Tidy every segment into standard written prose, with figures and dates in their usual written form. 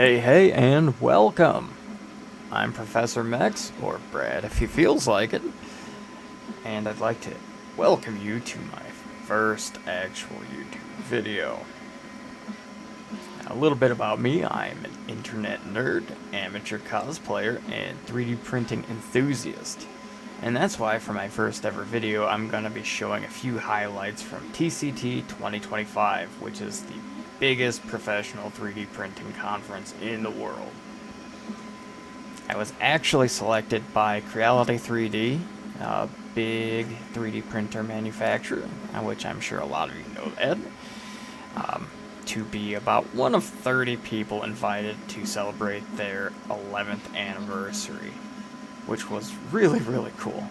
Hey, and welcome. I'm Professor Mex, or Brad if he feels like it, and I'd like to welcome you to my first actual YouTube video. A little bit about me: I'm an internet nerd, amateur cosplayer, and 3D printing enthusiast. And that's why for my first ever video, I'm going to be showing a few highlights from TCT 2025, which is the biggest professional 3D printing conference in the world. I was actually selected by Creality 3D, a big 3D printer manufacturer, which I'm sure a lot of you know that, to be about one of 30 people invited to celebrate their 11th anniversary, which was really cool.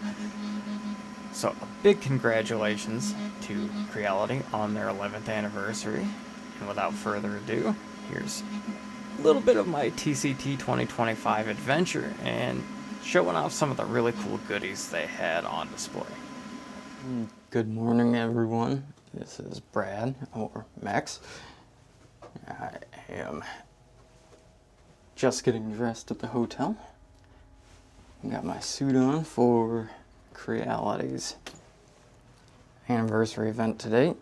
So a big congratulations to Creality on their 11th anniversary. And without further ado, here's a little bit of my TCT 2025 adventure and showing off some of the really cool goodies they had on display. Good morning, everyone. This is Brad, or Mex. I am just getting dressed at the hotel. Got my suit on for Creality's anniversary event today.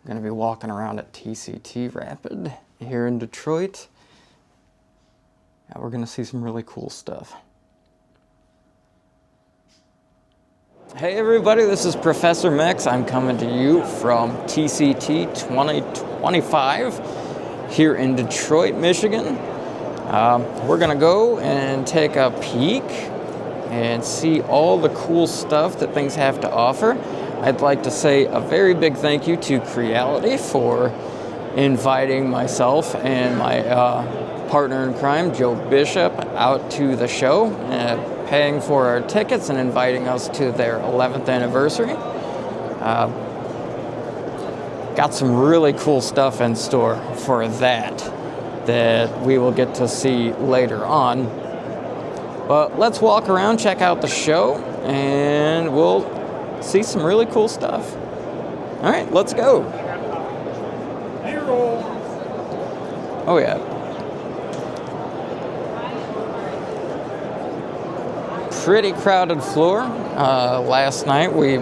I'm going to be walking around at TCT Rapid here in Detroit. We're going to see some really cool stuff. Hey everybody, this is Professor Mex. I'm coming to you from TCT 2025 here in Detroit, Michigan. We're going to go and take a peek and see all the cool stuff that things have to offer. I'd like to say a very big thank you to Creality for inviting myself and my partner in crime, Joe Bishop, out to the show, paying for our tickets and inviting us to their 11th anniversary. Got some really cool stuff in store for that we will get to see later on. But let's walk around, check out the show, and we'll see some really cool stuff. All right, let's go. Oh yeah. Pretty crowded floor. Last night we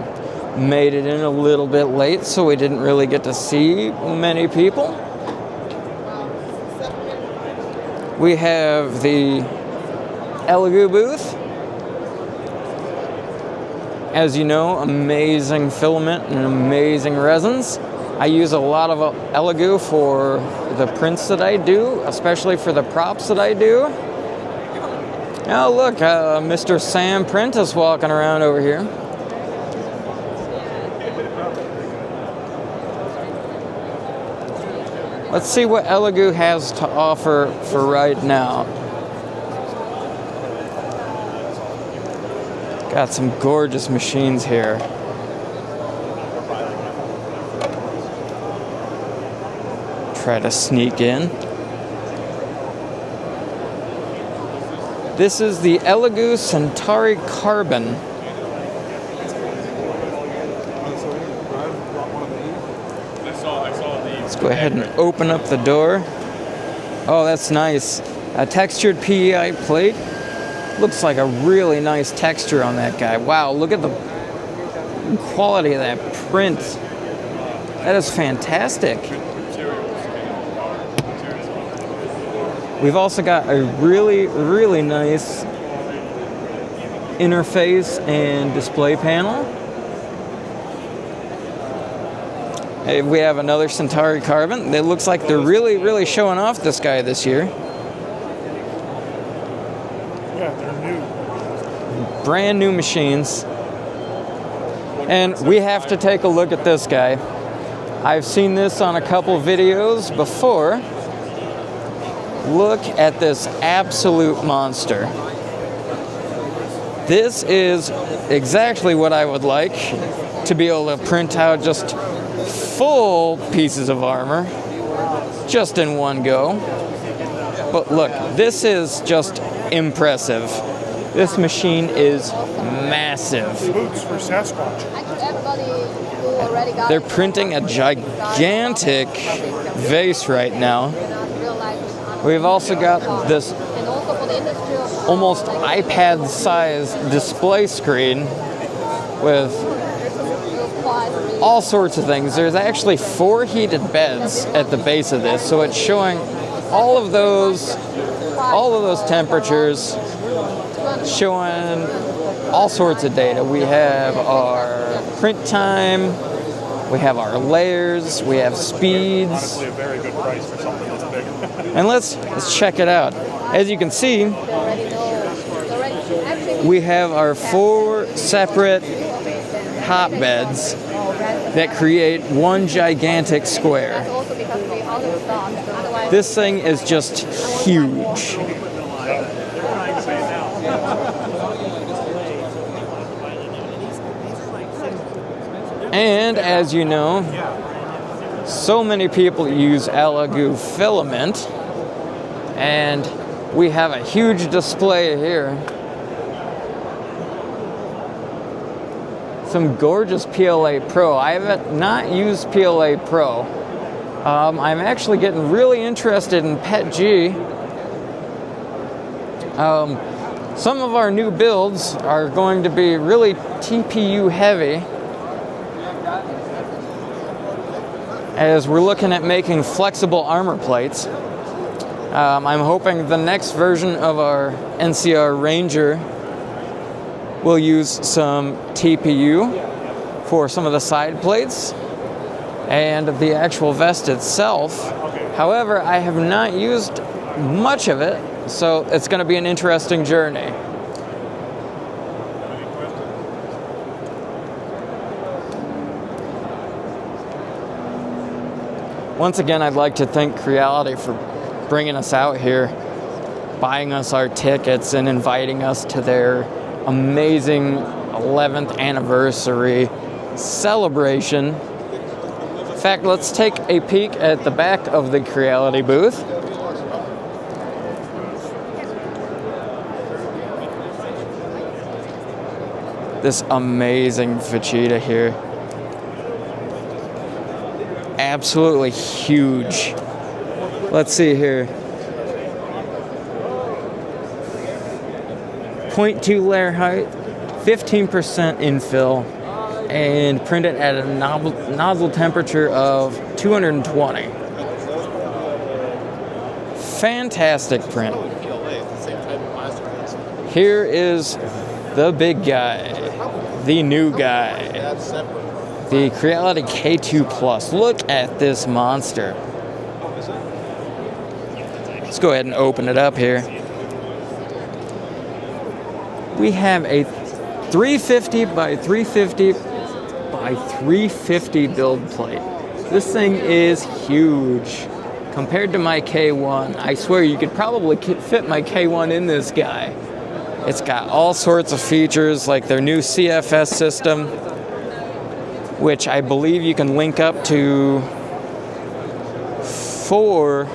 made it in a little bit late, so we didn't really get to see many people. We have the Elegoo booth. As you know, amazing filament and amazing resins. I use a lot of Elegoo for the prints that I do, especially for the props that I do. Oh look, Mr. Sam Prentice walking around over here. Let's see what Elegoo has to offer for right now. Got some gorgeous machines here. Try to sneak in. This is the Elegoo Centauri Carbon. Let's go ahead and open up the door. Oh, that's nice. A textured PEI plate. Looks like a really nice texture on that guy. Wow, look at the quality of that print. That is fantastic. We've also got a really nice interface and display panel. Hey, we have another Centauri Carbon. It looks like they're really showing off this guy this year. Yeah, they're new. Brand new machines. And we have to take a look at this guy. I've seen this on a couple videos before. Look at this absolute monster. This is exactly what I would like, to be able to print out just full pieces of armor just in one go. But look, this is just impressive. This machine is massive. Boots for Sasquatch. They're printing a gigantic vase right now. We've also got this almost iPad-sized display screen with all sorts of things. There's actually 4 heated beds at the base of this, so it's showing all of those temperatures, showing all sorts of data. We have our print time, we have our layers, we have speeds. Honestly, a very good price for something that's big. And let's check it out. As you can see, we have our 4 separate hotbeds that create one gigantic square. This thing is just huge. And as you know, so many people use Elegoo filament, and we have a huge display here. Some gorgeous PLA Pro. I have not used PLA Pro. I'm actually getting really interested in PETG. Some of our new builds are going to be really TPU heavy, as we're looking at making flexible armor plates. I'm hoping the next version of our NCR Ranger will use some TPU for some of the side plates and the actual vest itself. However, I have not used much of it, so it's going to be an interesting journey. Once again, I'd like to thank Creality for bringing us out here, buying us our tickets, and inviting us to their amazing 11th anniversary celebration. In fact, let's take a peek at the back of the Creality booth. This amazing Vegeta here. Absolutely huge. Let's see here. 0.2 layer height, 15% infill, and printed at a nozzle temperature of 220. Fantastic print. Here is the big guy, the new guy, the Creality K2 Plus. Look at this monster. Let's go ahead and open it up here. We have a 350 by 350 by 350 build plate. This thing is huge. Compared to my K1, I swear you could probably fit my K1 in this guy. It's got all sorts of features like their new CFS system, which I believe you can link up to 4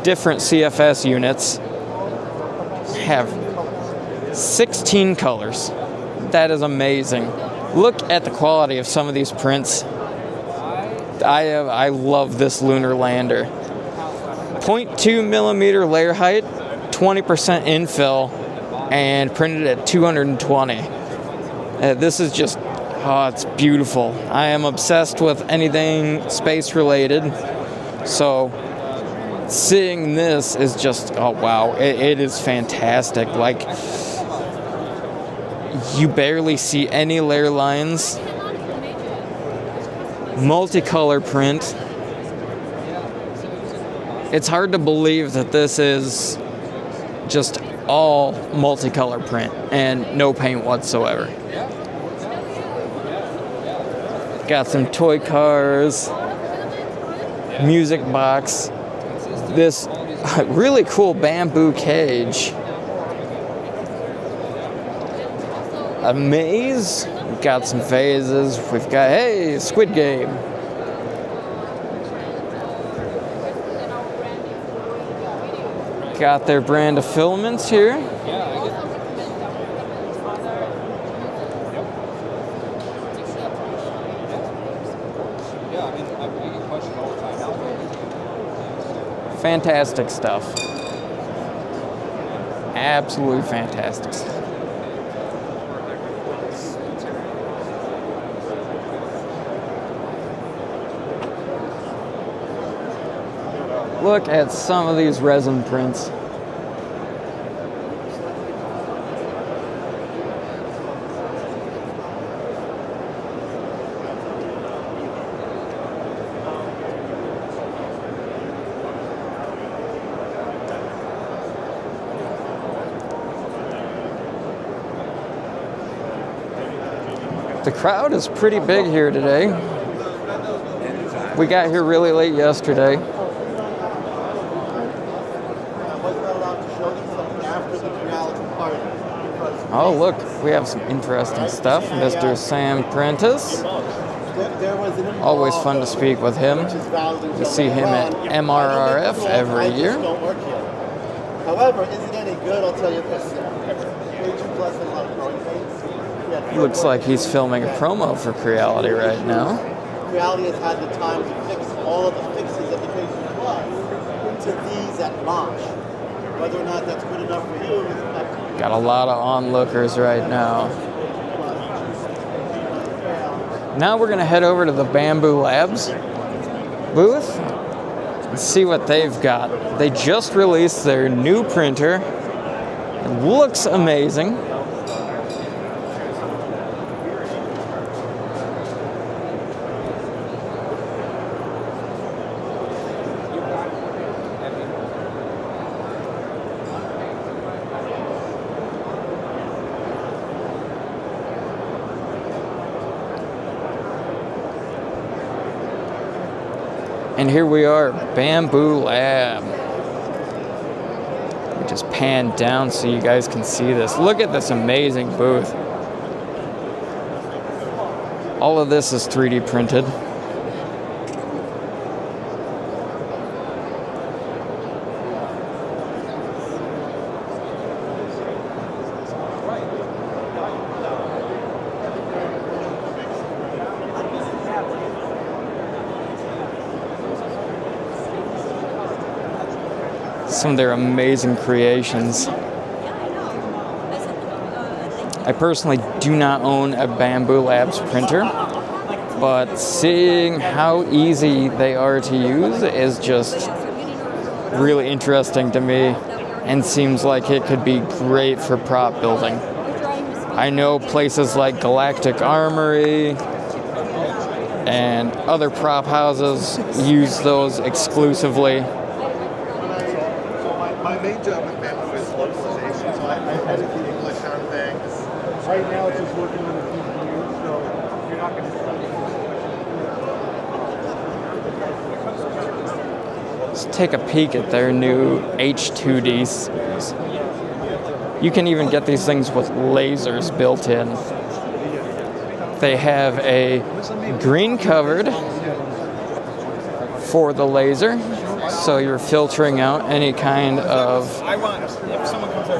different CFS units. Have 16 colors. That is amazing. Look at the quality of some of these prints. I love this lunar lander. 0.2 millimeter layer height, 20% infill, and printed at 220. This is just, it's beautiful. I am obsessed with anything space related. So seeing this is just, oh wow, it is fantastic. Like, you barely see any layer lines. Multicolor print. It's hard to believe that this is just all multicolor print and no paint whatsoever. Got some toy cars, music box, this really cool bamboo cage, a maze. We've got some phases. We've got, hey, Squid Game. Got their brand of filaments here. Fantastic stuff. Absolutely fantastic stuff. Look at some of these resin prints. The crowd is pretty big here today. We got here really late yesterday. Oh, look, we have some interesting stuff. Mr. Sam Prentice. Always fun to speak with him. We see him at MRRF every year. However, is it any good? I'll tell you this. Looks like he's filming a promo for Creality right now. Creality has had the time to fix all of the fixes that the patient was to these at launch. Whether or not that's good enough for you is up to you. Got a lot of onlookers right now. Now we're going to head over to the Bamboo Labs booth and see what they've got. They just released their new printer. It looks amazing. And here we are, Bamboo Lab. We just pan down so you guys can see this. Look at this amazing booth. All of this is 3D printed. Some of their amazing creations. I personally do not own a Bamboo Labs printer, but seeing how easy they are to use is just really interesting to me and seems like it could be great for prop building. I know places like Galactic Armory and other prop houses use those exclusively. My main job with Bamboo is localization, so I edit the English on things. Right now it's just working on the CPU, so you're not going to... Let's take a peek at their new H2D series. You can even get these things with lasers built in. They have a green covered for the laser, so you're filtering out any kind of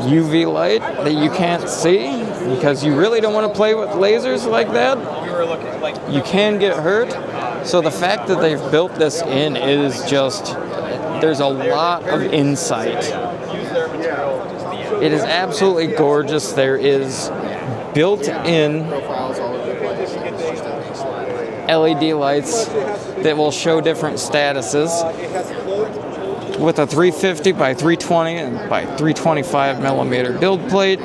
UV light that you can't see, because you really don't want to play with lasers like that. You can get hurt. So the fact that they've built this in is just, there's a lot of insight. It is absolutely gorgeous. There is built-in LED lights that will show different statuses with a 350 by 320 and by 325 millimeter build plate.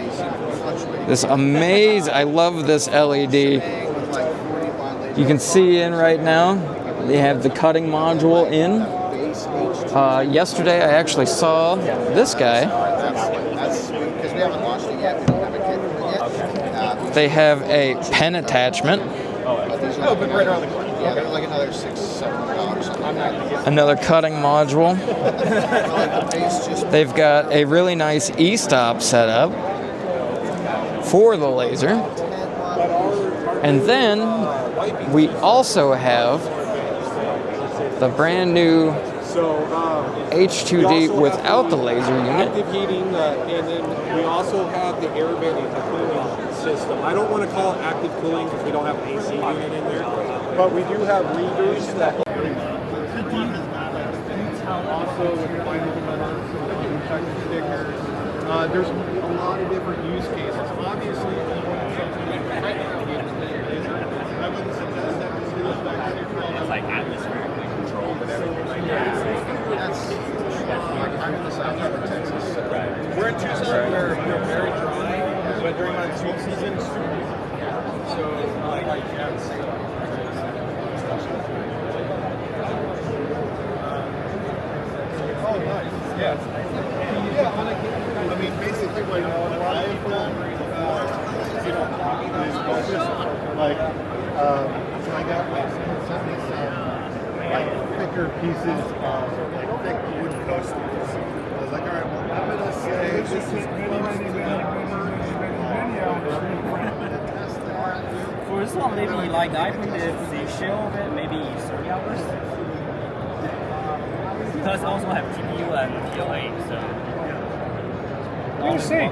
This I love this LED. You can see in right now, they have the cutting module in. Yesterday I actually saw this guy. They have a pen attachment. Another cutting module. They've got a really nice e-stop setup for the laser. And then we also have the brand new H2D without the laser unit. Active heating, and then we also have the air venting, the cooling system. I don't want to call it active cooling because we don't have an AC unit in there, but we do have readers that... also with vinyl cover, protective stickers. There's a lot of different use cases. Obviously, if you want something like I wouldn't suggest that because it's like atmospherically controlled and everything like that. I'm in the south of Texas. Right. We're in Tucson where we're very dry, but during my sweet season, it's super easy. So, oh, nice. Yeah. Yeah. I mean, basically, what I've done, is focus on, like, so I got like sent me some like thicker pieces of like thick wooden coasters. I was like, all right, well, I'm gonna say this is For this one, maybe like I think the shell of it maybe 30 hours. Because I also have GPU and PLA, so. What do you say?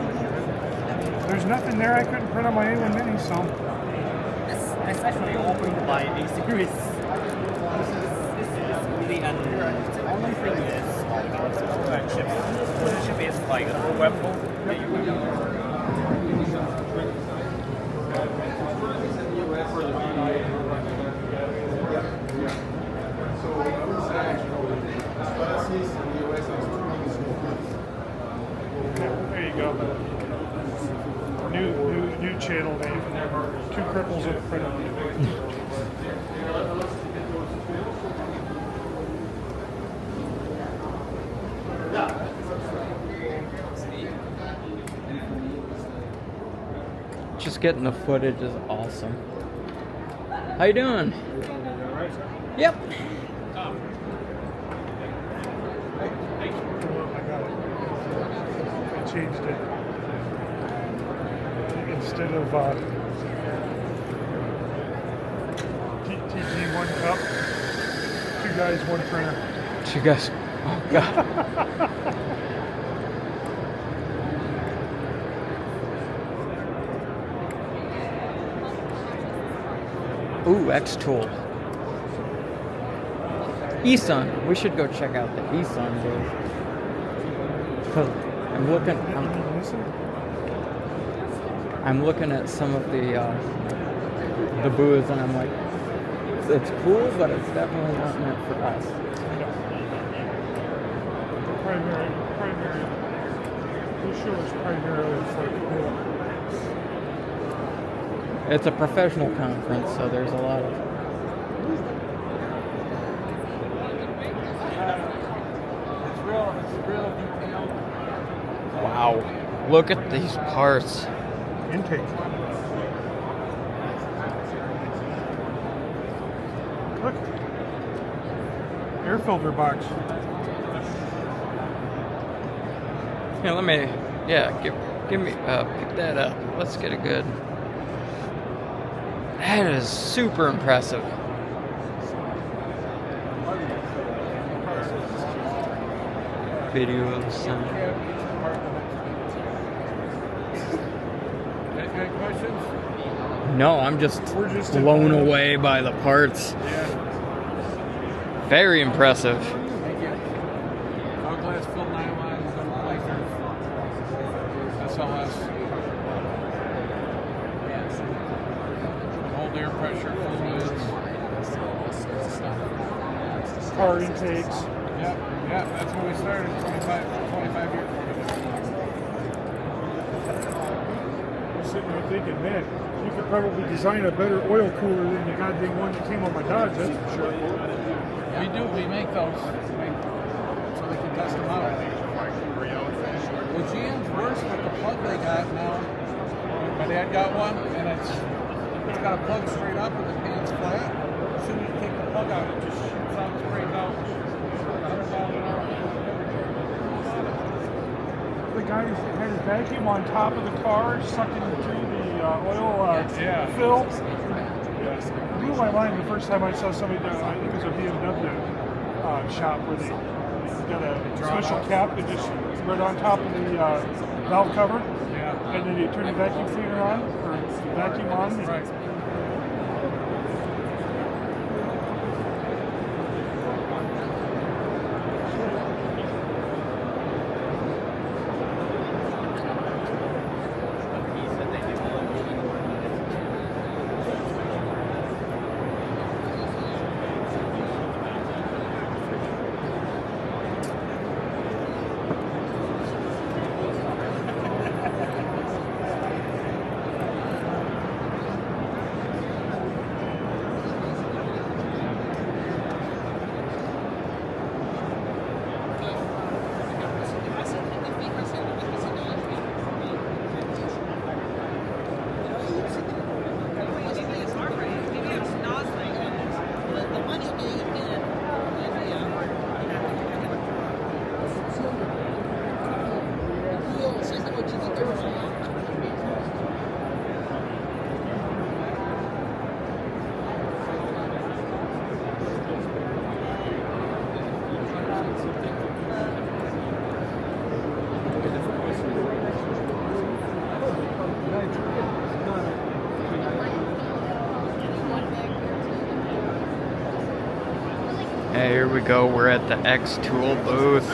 There's nothing there I couldn't print on my A1 Mini, so. It's actually operated by a series. This is really the only thing is the chip. The chip is like a programmable. There you go. New channel name. Two cripples in a printer. Just getting the footage is awesome. How you doing? Yep. I changed it. Instead of TCT 1 cup, 2 guys, 1 printer. 2 guys. Oh god. Ooh, X-Tool. eSun. We should go check out the eSun booth. Because I'm looking at some of the booths and I'm like, it's cool, but it's definitely not meant for us. Primary. This show is primarily for cool. It's a professional conference, so there's a lot of... Wow. Look at these parts. Intake. Look. Air filter box. Yeah, let me... Yeah, give me... pick that up. Let's get a good... That is super impressive. Video of some. Any questions? No, I'm just blown away by the parts. Yeah. Very impressive. All glass filled nylon, SLS. Hold air pressure, fluids. Car intakes. Yeah, that's when we started 25 years ago. I'm sitting there thinking, man, you could probably design a better oil cooler than the goddamn one that came on my Dodge, that's for sure. We make those so they can test them out. Well, GM's worse with the plug they got now. My dad got one, and it's got a plug straight up and the pan's flat. As soon as you take the plug out, it just shoots out, sprays out. 100 miles an hour. The guy had his vacuum on top of the car, sucking through the oil fill. It blew my mind the first time I saw somebody do it. I think it was a BMW shop where they got a special cap that just right on top of the valve cover. Yeah. And then you turn the vacuum cleaner on, or vacuum on. Right. we go. We're at the X Tool booth.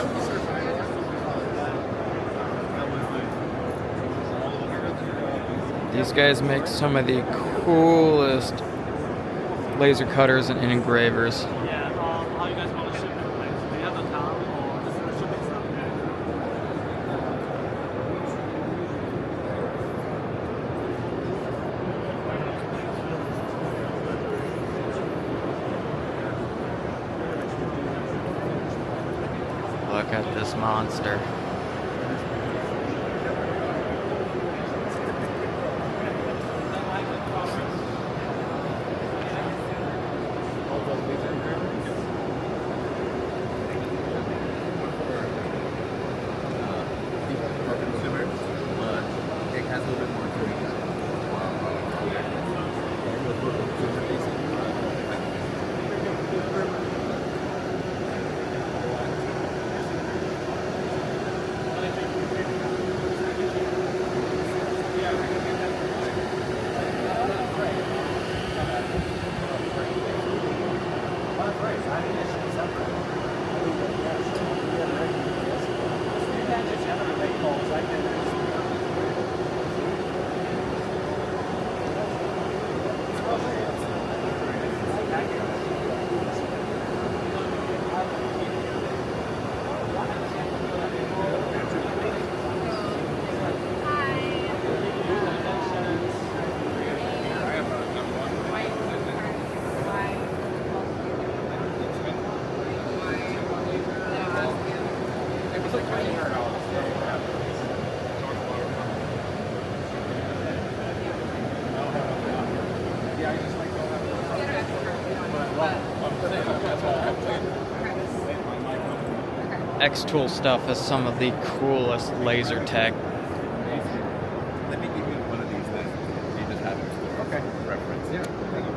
These guys make some of the coolest laser cutters and engravers. Yeah, how you guys want to ship it? Like, do you have a town or just the shipping stuff? Look at this monster. X-Tool stuff is some of the coolest laser tech. Let me give you one of these then. You just have it. Okay. Reference. Yeah. Thank you.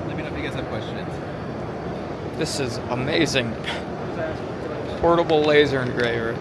Let me know if you guys have questions. This is amazing. Portable laser engraver.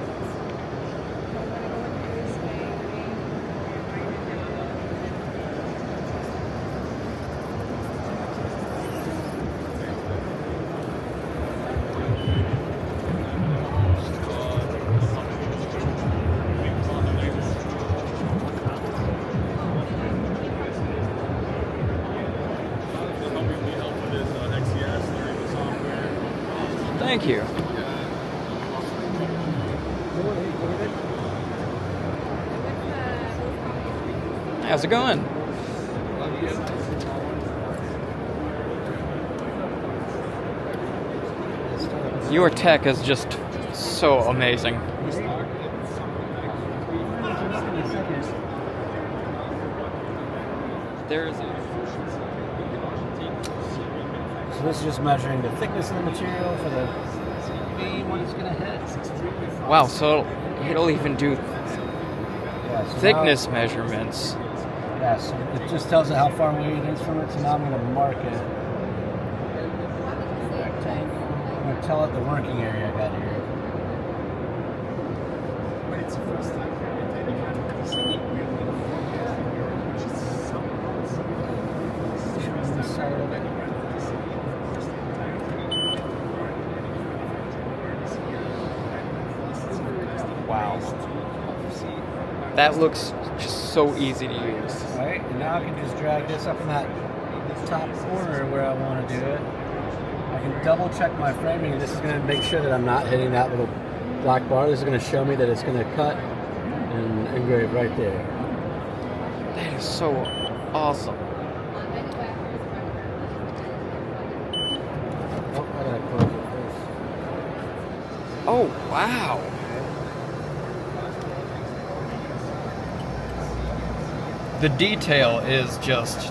Thank you. How's it going? Your tech is just so amazing. There's So this is just measuring the thickness of the material for the beam when it's going to hit. wow, so it'll even do Yeah, so thickness measurements. Yeah, so it just tells it how far away it is from it. So now I'm going to mark it. I'm going to tell it the working area I got here. Wow. That looks just so easy to use. Right, and now I can just drag this up in that top corner where I want to do it. I can double check my framing, and this is going to make sure that I'm not hitting that little black bar. This is going to show me that it's going to cut and engrave right there. That is so awesome. Oh, I gotta close it first. Oh, wow. The detail is just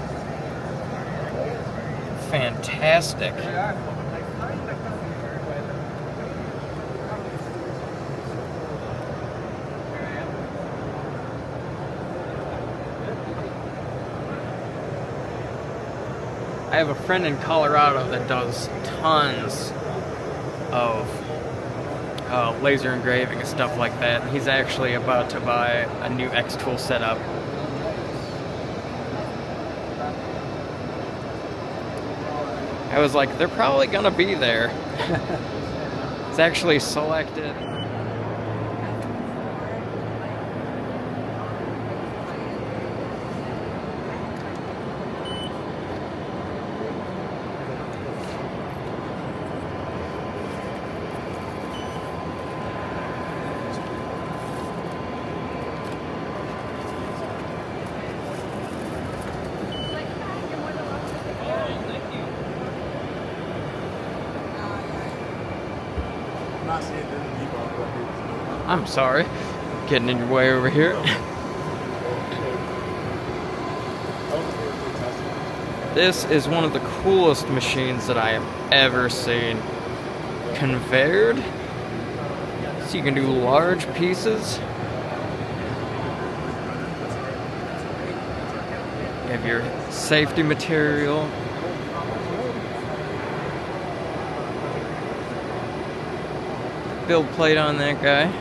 fantastic. I have a friend in Colorado that does tons of laser engraving and stuff like that. He's actually about to buy a new X-Tool setup. I was like, they're probably gonna be there. It's actually selected. I'm sorry. Getting in your way over here. This is one of the coolest machines that I have ever seen. Conveyed. So you can do large pieces. You have your safety material. Build plate on that guy.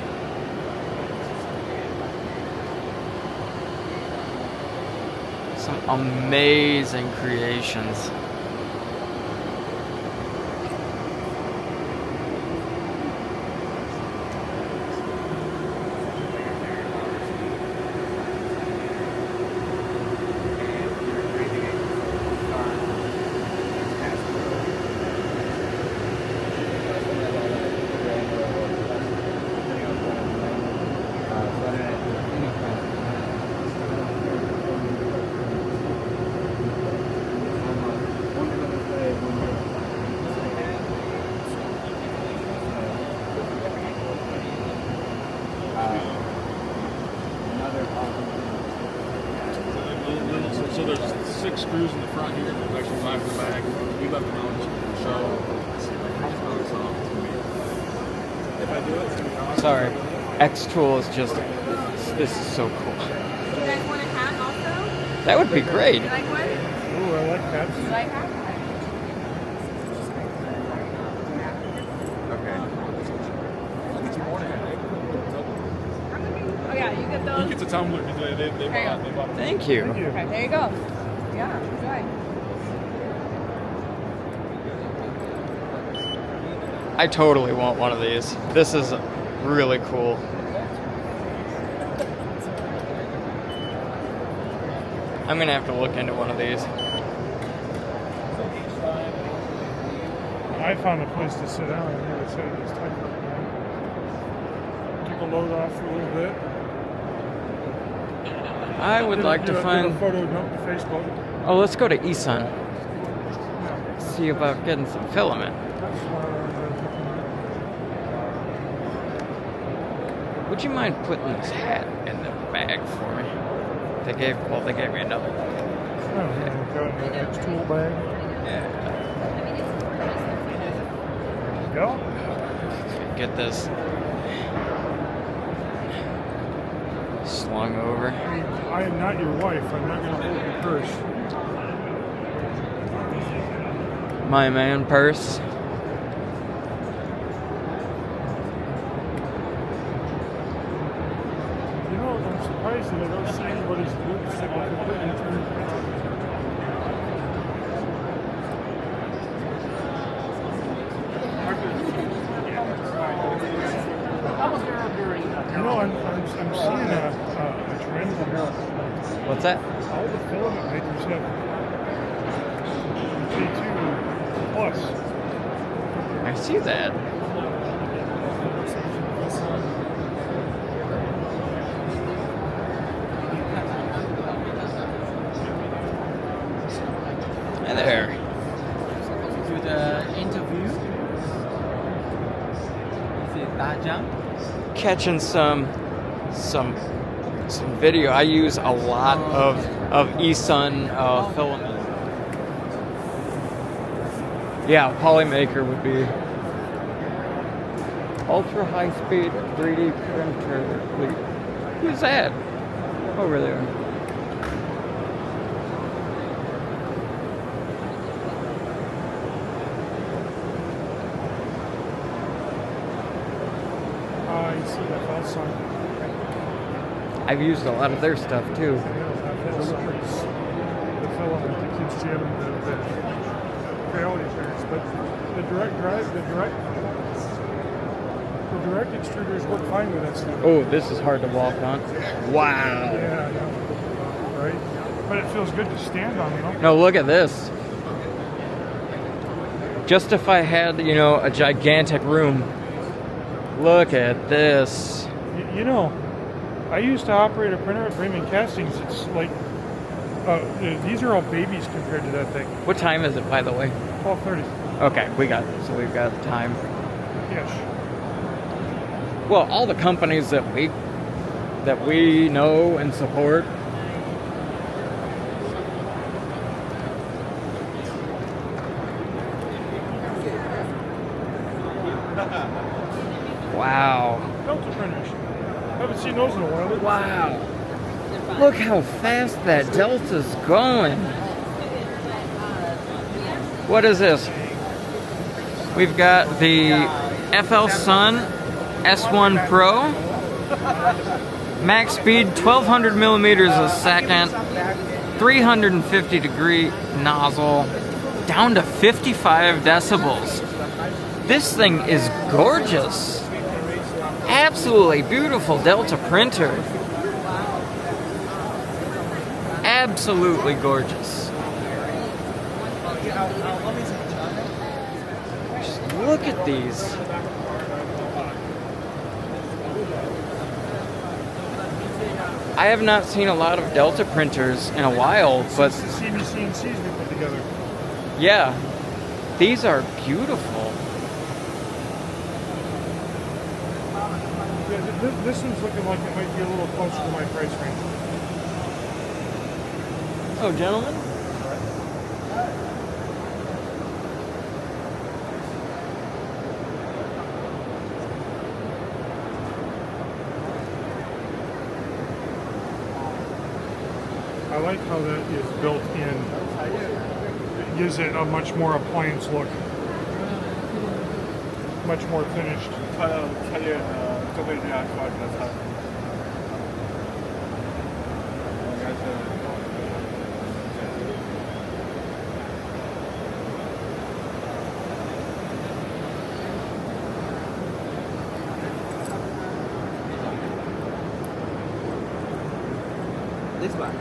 Some amazing creations. So there's 6 screws in the front here. There's actually 5 in the back. We left them out just for show. If I do it, it's going to be awesome. Sorry. X-Tool is just, this is so cool. You guys want a hat also? That would be great. You like one? Ooh, I like that. You like hat? Oh yeah, you get those. He gets a tumbler because they bought it. Thank you. Okay, there you go. Yeah, enjoy. I totally want one of these. This is really cool. I'm gonna have to look into one of these. I found a place to sit down and here it said it was tight. Keep a load off for a little bit. I would like to Did a find. photo dump to Facebook. Oh, let's go to eSun. See about getting some filament. Would you mind putting this hat in the bag for me? They gave me another. Got an X-Tool bag. Yeah. Go. Get this slung over. I am not your wife. I'm not going to hold your purse. My man purse. You know, I'm surprised that I don't see anybody's lipstick completely turned. You know, I'm seeing a trend here. What's that? All the filament makers have K2 Plus. I see that. Hi there. To the interview. Is it Dajang? Catching some video. I use a lot of eSun filament. Yeah, Polymaker would be ultra high speed 3D printer. Who's that? Over there. You see that felt sign. I've used a lot of their stuff too. The filament that keeps jamming the bit. Creality printers, but the direct extruders work fine with that stuff. Oh, this is hard to walk on. Wow. Yeah, I know. Right? But it feels good to stand on, you know? No, look at this. Just if I had, you know, a gigantic room. Look at this. You know, I used to operate a printer at Raymond Castings. It's like, these are all babies compared to that thing. What time is it, by the way? 12:30. Okay, we've got time. Yes. Well, all the companies that we know and support. Wow. Delta printers. Haven't seen those in a while. Wow. Look how fast that Delta's going. What is this? We've got the FL Sun S1 Pro. Max speed 1200 millimeters a second. 350 degree nozzle. Down to 55 decibels. This thing is gorgeous. Absolutely beautiful Delta printer. Absolutely gorgeous. Just look at these. I have not seen a lot of Delta printers in a while, but the CNCs we put together. yeah, these are beautiful. Yeah, this one's looking like it might be a little closer to my price range. Oh, gentlemen. I like how that is built in. It gives it a much more appliance look. Much more finished. This one.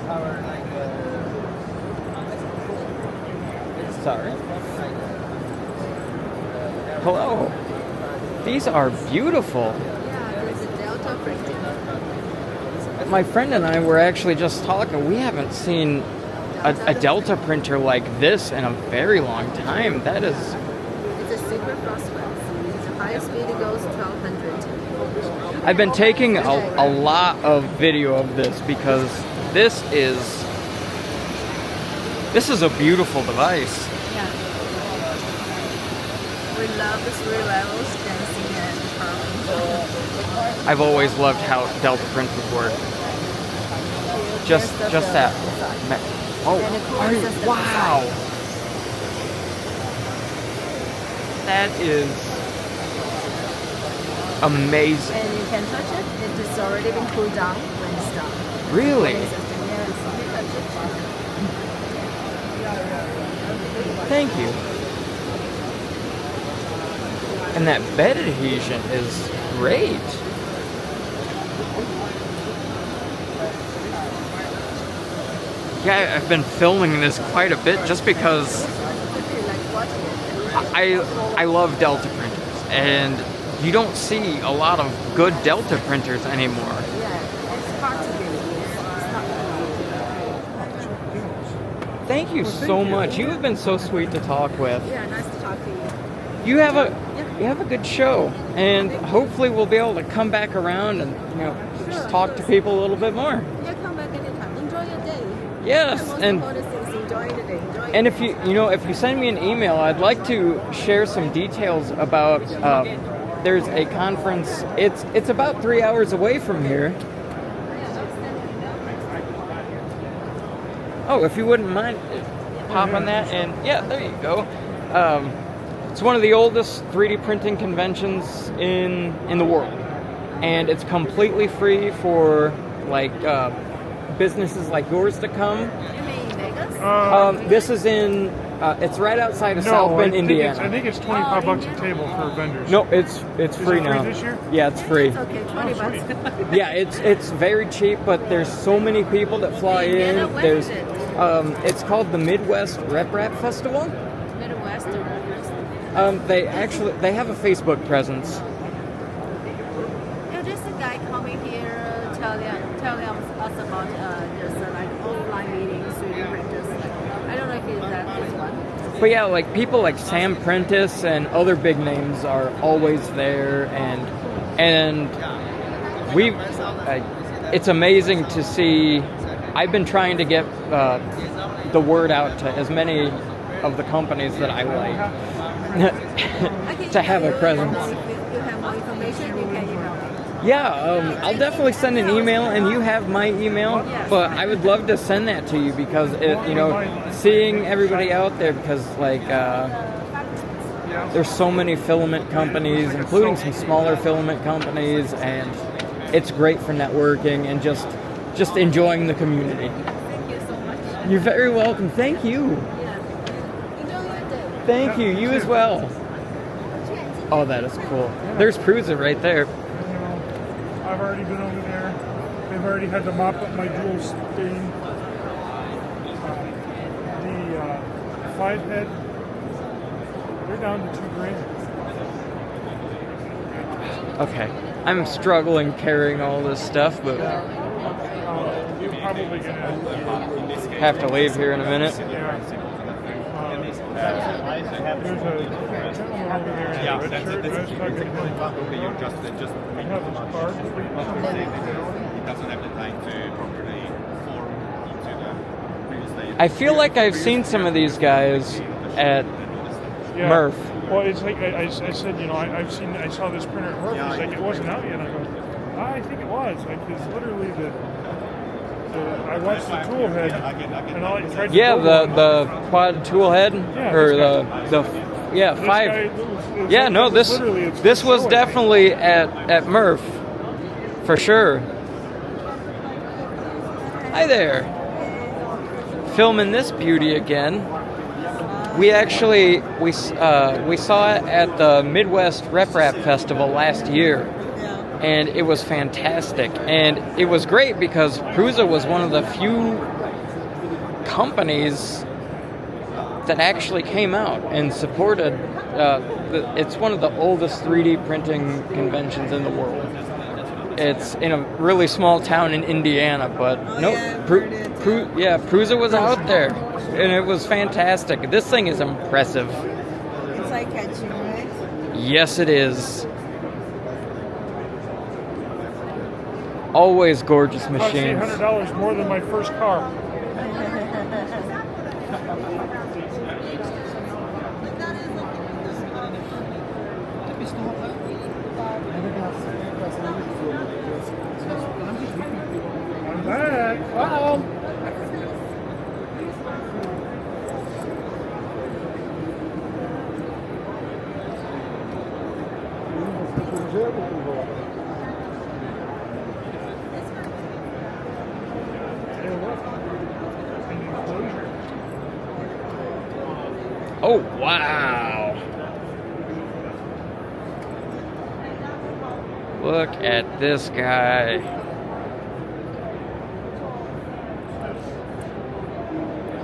Our Sorry. Hello. These are beautiful. Yeah, there's a Delta printing. My friend and I were actually just talking. We haven't seen a Delta printer like this in a very long time. That is... It's a super fast one. The highest speed it goes 1200. I've been taking a lot of video of this because this is a beautiful device. Yeah. We love the 3 levels, dancing and curving. I've always loved how Delta printers work. Just that. Oh, wow. That is amazing. And you can touch it. It is already been cooled down when it's done. Really? Yes, you touch it. Thank you. And that bed adhesion is great. Yeah, I've been filming this quite a bit just because I love Delta printers, and you don't see a lot of good Delta printers anymore. Yeah, it's hard to get it. Thank you so much. You have been so sweet to talk with. Yeah, nice to talk to you. You have a good show, and hopefully we'll be able to come back around and just talk to people a little bit more. Yeah, come back anytime. Enjoy your day. Yes, Most and important thing is enjoy the day. Enjoy and if you send me an email, I'd like to share some details about. There's a conference. It's about 3 hours away from here. Oh, if you wouldn't mind, pop on that, and yeah, there you go. It's one of the oldest 3D printing conventions in the world, and it's completely free for businesses like yours to come. You mean Vegas? This is in It's right outside of No, South I Bend, think Indiana. I think it's $25 a table for vendors. No, it's free it now. free this year? Yeah, it's free. It's okay, 20 bucks. Yeah, it's very cheap, but there's so many people that fly in. Indiana, when There's is it? it's called the Midwest Rep Rap Festival. Midwest or Midwest? They have a Facebook presence. Yeah, there's a guy coming here telling us about there's like offline meetings, 3D printers. I don't know if it's that this one. But yeah, like people like Sam Prentice and other big names are always there, and it's amazing to see. I've been trying to get the word out to as many of the companies that I like to have a presence. If you have more information, you can email me. Yeah, I'll definitely send an email, and you have my email. Yes. But I would love to send that to you because seeing everybody out there, because there's so many filament companies, including some smaller filament companies, and it's great for networking and just enjoying the community. Thank you so much. You're very welcome. Thank you. Yeah. Enjoy your day. Thank you. You as well. Oh, that is cool. There's Prusa right there. I've already been over there. They've already had to mop up my jewel stain. The 5-head, they're down to $2,000. Okay. I'm struggling carrying all this stuff, but You're probably gonna have to leave here in a minute. There's a gentleman over there in a red shirt. I was talking to him. I have his card. He doesn't have the time to properly form into the previous layer. I feel like I've seen some of these guys at Yeah. Murph. Well, it's like I said, I saw this printer at Murph. It's like it wasn't out yet. I go, I think it was. Because literally I watched the tool head and all it tried to Yeah, build the quad tool head or the This 5. guy, it's Yeah, like- no, it's this literally- it's this was showing. definitely at Murph for sure. Hi there. Filming this beauty again. We actually we saw it at the Midwest Rep Rap Festival last year, and it was fantastic. And it was great because Prusa was one of the few companies that actually came out and supported. It's one of the oldest 3D printing conventions in the world. It's in a really small town in Indiana, but Prusa was out there, and it was fantastic. This thing is impressive. It's like catching, right? Yes, it is. Always gorgeous Cost machines. $800 more than my first car. I'm back. Uh-oh. Oh, wow. Look at this guy.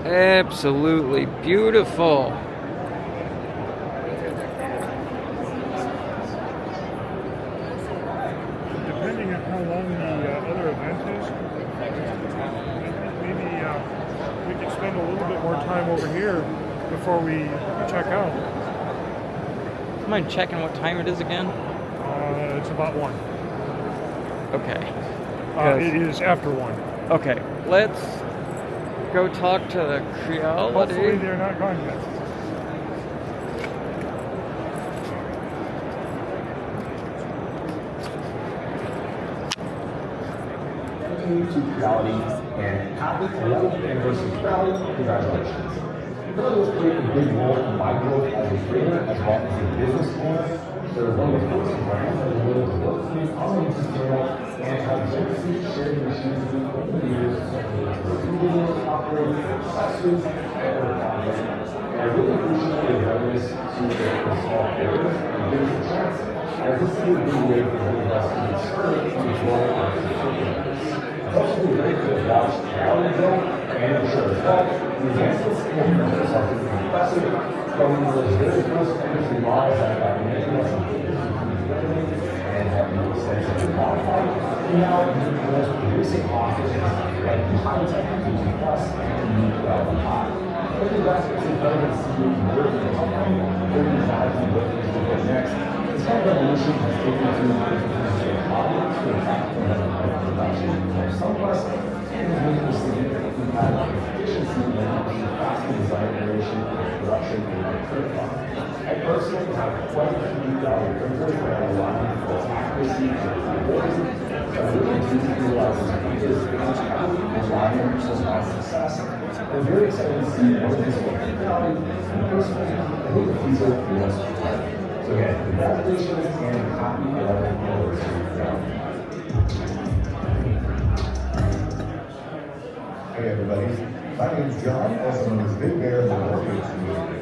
Absolutely beautiful. Depending on how long the other event is, maybe we could spend a little bit more time over here before we check out. Mind checking what time it is again? It's about 1. Okay. It is after 1. Okay, let's go talk to the Hopefully Creality. they're not gone yet. To Creality and happy 11th anniversary Creality. Congratulations. Creality has played a big role in my growth as a trainer as well as a business owner. They're one of the first brands that are willing to work with you on the scale and have generously shared machines with you over the years to videos, upgrades, accessories, and other products. And I really appreciate your readiness to the small favors and give us a chance, as this is a good way for the best to experience and enjoy our certificates. It's also been great to watch Creality go and ensure as well. The advancements in the features have been impressive, from those very first entry models that got making us and have been extensively modified. We now have the most producing options like the high-tech DG Plus and the Creality High. But the investments in better than seeing working on organizing what is to go next. This kind of evolution has taken to the hobby to a practical production for some quest and is making a significant impact on efficiency and the faster design iteration, production, and certified. I personally have quite a few printers that are aligned for accuracy and reliability. So I really do realize that this is heavily relying on success. I'm very excited to see what this will be about. And personally, I think the future feels bright. So again, congratulations and happy 11th anniversary. Hey everybody, my name is John, also known as Big Bear in the Warriors community.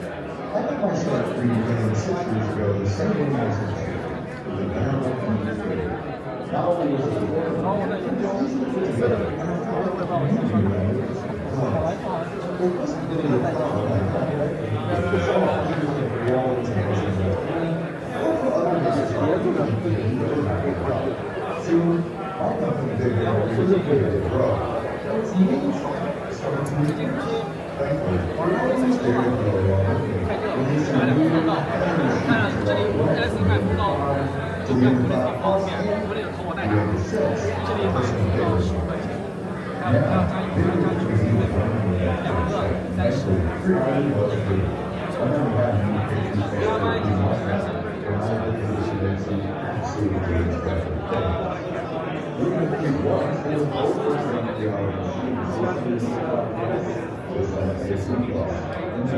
I got my start 3D printing 6 years ago, the same way as a kid, with a venerable community. Not only was it a work of art, it was easy to put together, and I felt like I knew you guys. It wasn't really a problem like that. It was all about the reality and or for other reasons, I ended up being really happy about it. Soon, my company Big Bear was really big to grow. It's amazing. Thankfully, we're always there to go along with me. Releasing new and to the about us and the 6 personal papers. Now, bigger is even from the actually, Creality was free. Whenever we have new pages that we must have, reliable consistency, absolutely incredible. We're going to keep one full person in the machine. Just like a sweet loss. And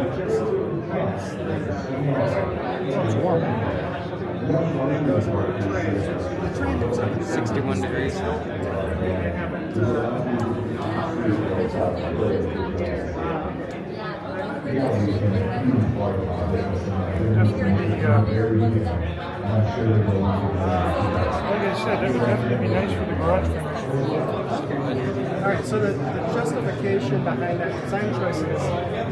then just it's warm. 61 degrees. Like I said, that would definitely be nice for the garage finish. Alright, so the justification behind that design choice is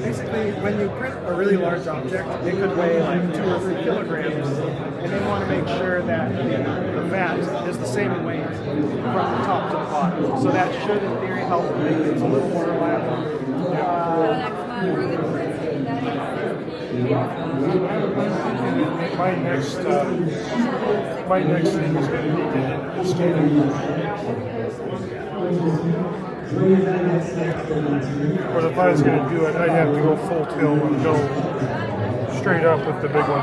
basically when you print a really large object, it could weigh like 2 or 3 kilograms, and they want to make sure that the vat is the same weight from the top to the bottom. So that should, in theory, help make things a little more reliable. My next thing is going to be the skating. But if I was going to do it, I'd have to go full tilt and go straight up with the big one.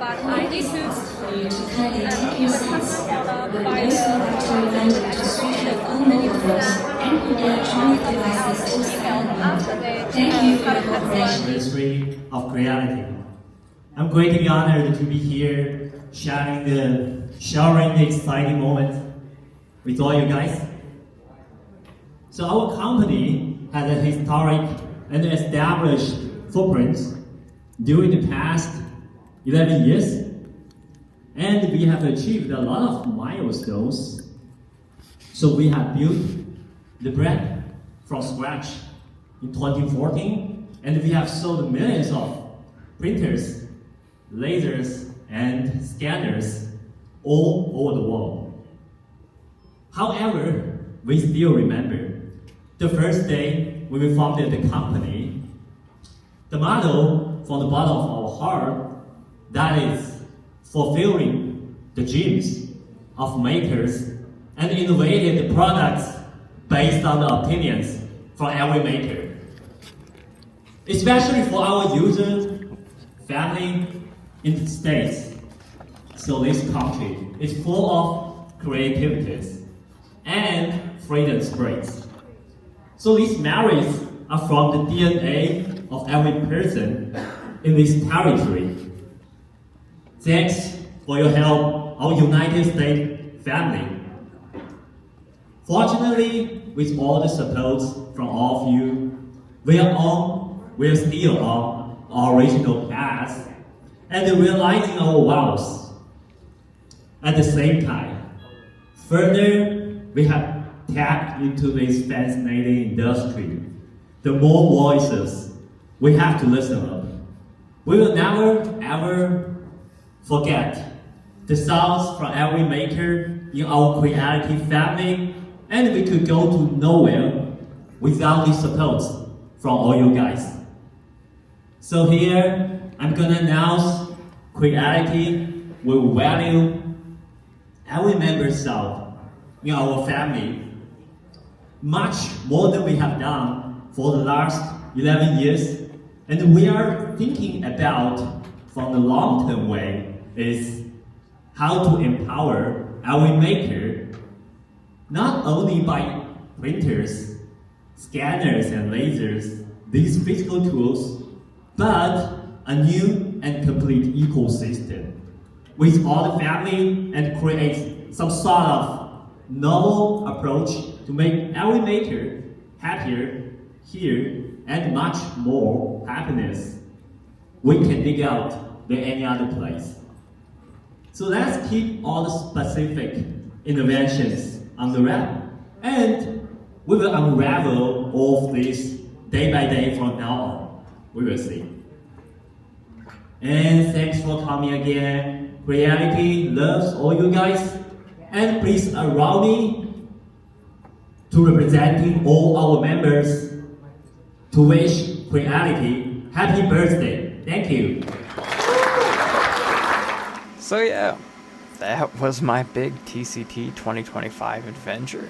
but I need to the customer buy the exhibition. And you send something else in email after they cut for the industry of Creality. I'm greatly honored to be here sharing the exciting moment with all you guys. So our company has a historic and established footprint during the past 11 years, and we have achieved a lot of milestones. So we have built the brand from scratch in 2014, and we have sold millions of printers, lasers, and scanners all over the world. However, we still remember the first day when we founded the company. The motto from the bottom of our heart, that is fulfilling the dreams of makers and innovative products based on the opinions from every maker. Especially for our users, family in the States. So this country is full of creativities and freedom spirits. So these memories are from the DNA of every person in this territory. Thanks for your help, our United States family. Fortunately, with all the support from all of you, we are still on our original path and realizing our vows. At the same time, further, we have tapped into this fascinating industry. The more voices, we have to listen up. We will never ever forget the sounds from every maker in our Creality family, and we could go to nowhere without the support from all you guys. So here, I'm gonna announce Creality will value every member's sound in our family much more than we have done for the last 11 years. And we are thinking about, from the long-term way, is how to empower every maker, not only by printers, scanners, and lasers, these physical tools, but a new and complete ecosystem with all the family, and create some sort of novel approach to make every maker happier here and much more happiness we can dig out than any other place. So let's keep all the specific innovations on the wrap, and we will unravel all of this day by day from now on. We will see. And thanks for coming again. Creality loves all you guys, and please allow me to representing all our members to wish Creality happy birthday. Thank you. So yeah, that was my big TCT 2025 adventure.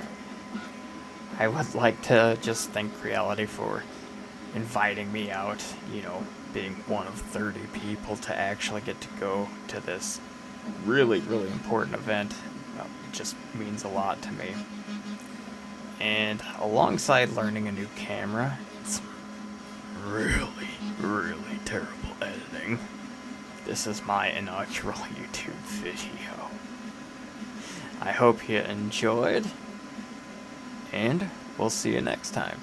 I would like to just thank Creality for inviting me out, being one of 30 people to actually get to go to this really, really important event. It just means a lot to me. And alongside learning a new camera, it's really, really terrible editing. This is my inaugural YouTube video. I hope you enjoyed, and we'll see you next time.